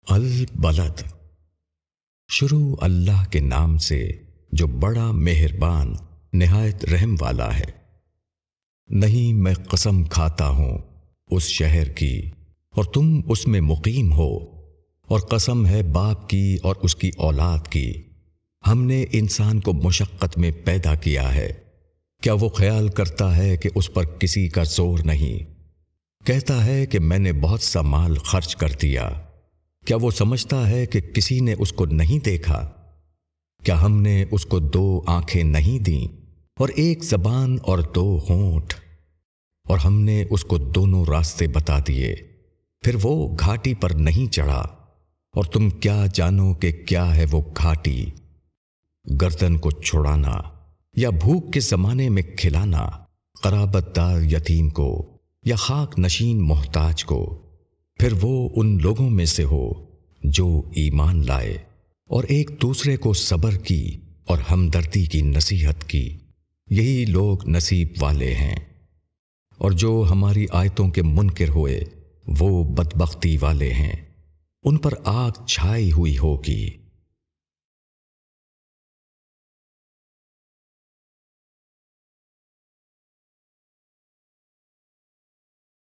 البلد۔ شروع اللہ کے نام سے جو بڑا مہربان نہایت رحم والا ہے۔ نہیں میں قسم کھاتا ہوں اس شہر کی اور تم اس میں مقیم ہو، اور قسم ہے باپ کی اور اس کی اولاد کی، ہم نے انسان کو مشقت میں پیدا کیا ہے۔ کیا وہ خیال کرتا ہے کہ اس پر کسی کا زور نہیں؟ کہتا ہے کہ میں نے بہت سا مال خرچ کر دیا۔ کیا وہ سمجھتا ہے کہ کسی نے اس کو نہیں دیکھا؟ کیا ہم نے اس کو 2 آنکھیں نہیں دیں اور 1 زبان اور 2 ہونٹ؟ اور ہم نے اس کو دونوں راستے بتا دیے، پھر وہ گھاٹی پر نہیں چڑھا، اور تم کیا جانو کہ کیا ہے وہ گھاٹی؟ گردن کو چھڑانا یا بھوک کے زمانے میں کھلانا، قرابت دار یتیم کو یا خاک نشین محتاج کو۔ پھر وہ ان لوگوں میں سے ہو جو ایمان لائے اور ایک دوسرے کو صبر کی اور ہمدردی کی نصیحت کی، یہی لوگ نصیب والے ہیں۔ اور جو ہماری آیتوں کے منکر ہوئے وہ بدبختی والے ہیں، ان پر آگ چھائی ہوئی ہوگی۔